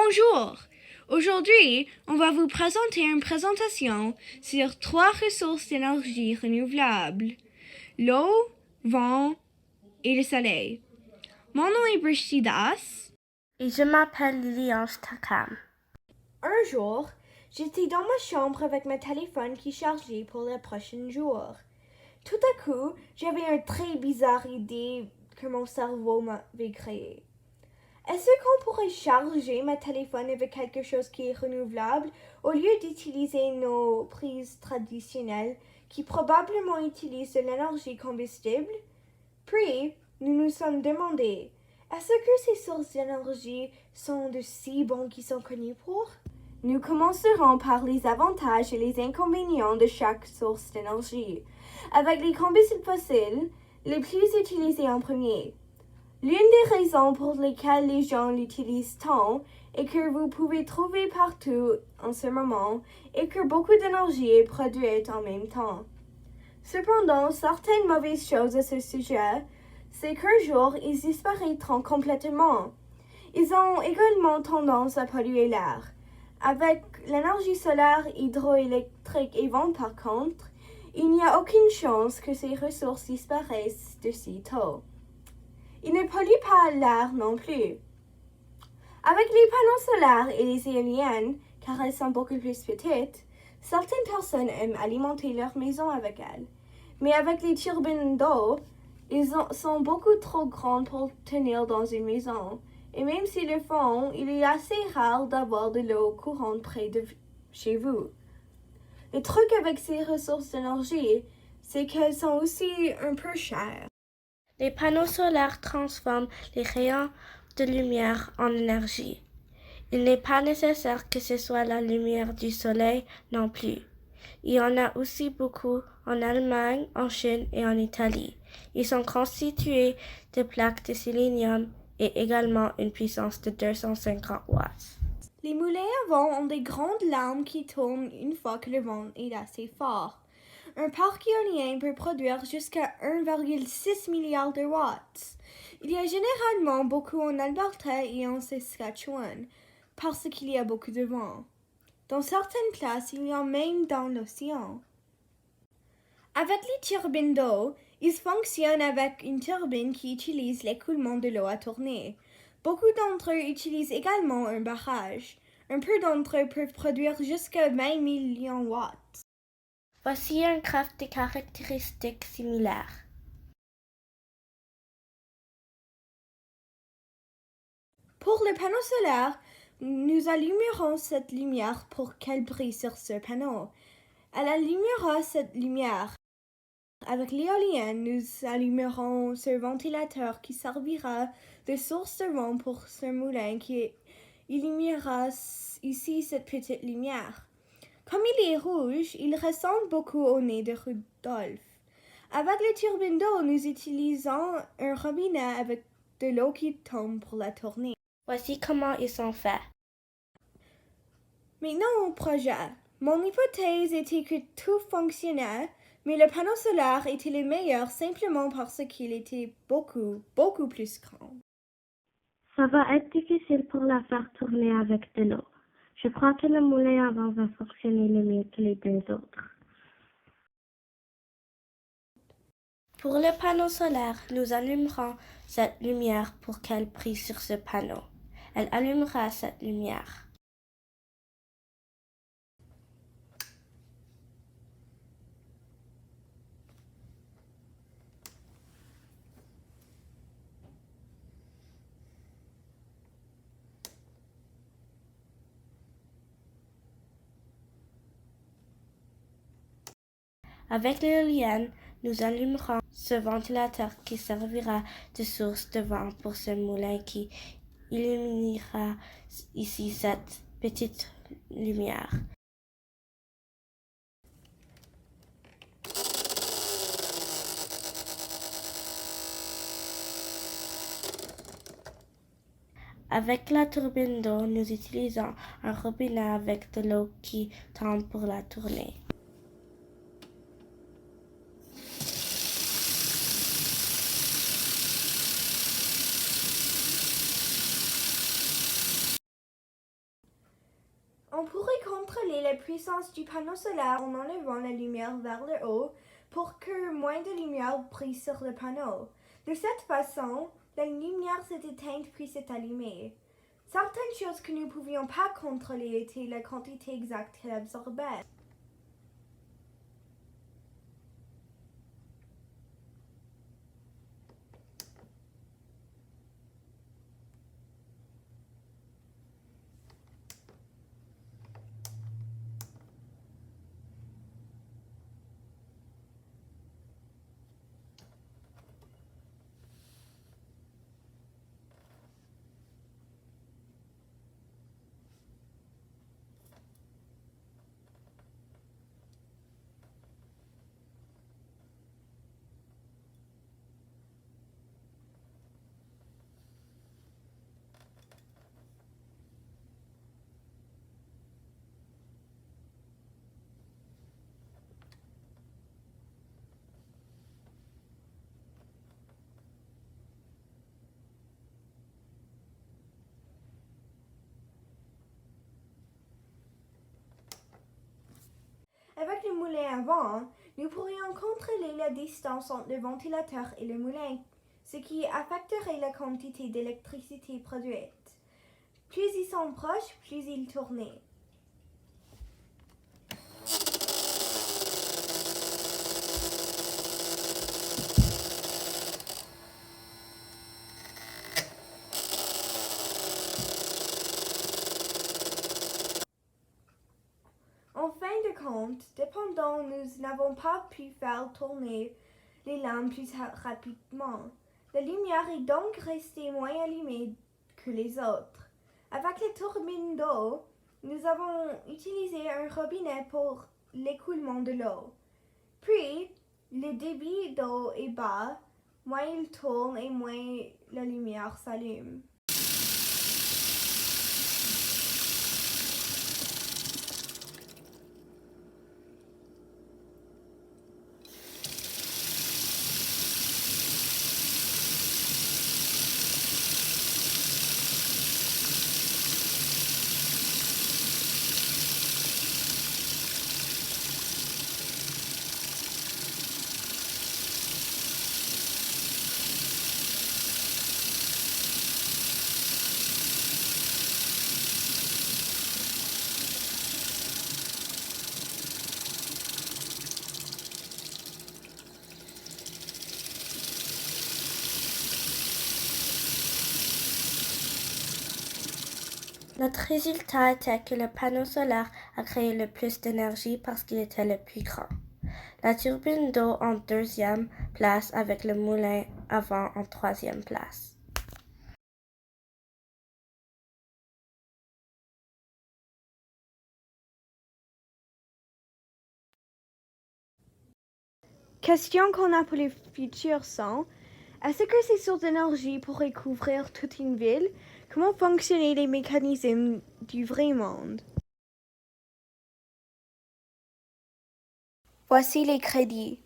Bonjour! Aujourd'hui, on va vous présenter une présentation sur 3 ressources d'énergie renouvelable: l'eau, vent et le soleil. Mon nom est Brigidas. Et je m'appelle Lilian Takam. Un jour, j'étais dans ma chambre avec mon téléphone qui chargeait pour les prochains jours. Tout à coup, j'avais une très bizarre idée que mon cerveau m'avait créée. Est-ce qu'on pourrait charger ma téléphone avec quelque chose qui est renouvelable au lieu d'utiliser nos prises traditionnelles qui probablement utilisent de l'énergie combustible? Puis, nous nous sommes demandé, est-ce que ces sources d'énergie sont de si bons qu'ils sont connus pour? Nous commencerons par les avantages et les inconvénients de chaque source d'énergie, avec les combustibles fossiles, les plus utilisés en premier. L'une des raisons pour lesquelles les gens l'utilisent tant et que vous pouvez trouver partout en ce moment est que beaucoup d'énergie est produite en même temps. Cependant, certaines mauvaises choses à ce sujet, c'est qu'un jour, ils disparaîtront complètement. Ils ont également tendance à polluer l'air. Avec l'énergie solaire, hydroélectrique et vent par contre, il n'y a aucune chance que ces ressources disparaissent de si tôt. Ils ne polluent pas l'air non plus. Avec les panneaux solaires et les éoliennes, car elles sont beaucoup plus petites, certaines personnes aiment alimenter leur maison avec elles. Mais avec les turbines d'eau, sont beaucoup trop grandes pour tenir dans une maison. Et même s'ils le font, il est assez rare d'avoir de l'eau courante près de chez vous. Le truc avec ces ressources d'énergie, c'est qu'elles sont aussi un peu chères. Les panneaux solaires transforment les rayons de lumière en énergie. Il n'est pas nécessaire que ce soit la lumière du soleil non plus. Il y en a aussi beaucoup en Allemagne, en Chine et en Italie. Ils sont constitués de plaques de sélénium et également une puissance de 250 watts. Les moulins à vent ont des grandes lames qui tournent une fois que le vent est assez fort. Un parc éolien peut produire jusqu'à 1,6 milliard de watts. Il y a généralement beaucoup en Alberta et en Saskatchewan, parce qu'il y a beaucoup de vent. Dans certaines places, il y en a même dans l'océan. Avec les turbines d'eau, ils fonctionnent avec une turbine qui utilise l'écoulement de l'eau à tourner. Beaucoup d'entre eux utilisent également un barrage. Un peu d'entre eux peuvent produire jusqu'à 20 millions de watts. Voici un graphe de caractéristiques similaires. Pour le panneau solaire, nous allumerons cette lumière pour qu'elle brille sur ce panneau. Elle allumera cette lumière. Avec l'éolienne, nous allumerons ce ventilateur qui servira de source de vent pour ce moulin qui illuminera ici cette petite lumière. Comme il est rouge, il ressemble beaucoup au nez de Rudolph. Avec les turbines d'eau, nous utilisons un robinet avec de l'eau qui tombe pour la tourner. Voici comment ils sont faits. Maintenant au projet. Mon hypothèse était que tout fonctionnait, mais le panneau solaire était le meilleur simplement parce qu'il était beaucoup plus grand. Ça va être difficile pour la faire tourner avec de l'eau. Je crois que le moulin à vent va fonctionner le mieux que les deux autres. Pour le panneau solaire, nous allumerons cette lumière pour qu'elle brille sur ce panneau. Elle allumera cette lumière. Avec l'éolienne, nous allumerons ce ventilateur qui servira de source de vent pour ce moulin qui illuminera ici cette petite lumière. Avec la turbine d'eau, nous utilisons un robinet avec de l'eau qui tombe pour la tourner. On pourrait contrôler la puissance du panneau solaire en enlevant la lumière vers le haut pour que moins de lumière brille sur le panneau. De cette façon, la lumière s'est éteinte puis s'est allumée. Certaines choses que nous ne pouvions pas contrôler étaient la quantité exacte qu'elle absorbait. Avec le moulin à vent, nous pourrions contrôler la distance entre le ventilateur et le moulin, ce qui affecterait la quantité d'électricité produite. Plus ils sont proches, plus ils tournent. En fin de compte, cependant, nous n'avons pas pu faire tourner les lampes plus rapidement. La lumière est donc restée moins allumée que les autres. Avec les turbines d'eau, nous avons utilisé un robinet pour l'écoulement de l'eau. Puis, le débit d'eau est bas, moins il tourne et moins la lumière s'allume. Notre résultat était que le panneau solaire a créé le plus d'énergie parce qu'il était le plus grand. La turbine d'eau en deuxième place avec le moulin à vent en troisième place. Question qu'on a pour les futurs sont, est-ce que ces sources d'énergie pourraient couvrir toute une ville? Comment fonctionnaient les mécanismes du vrai monde? Voici les crédits.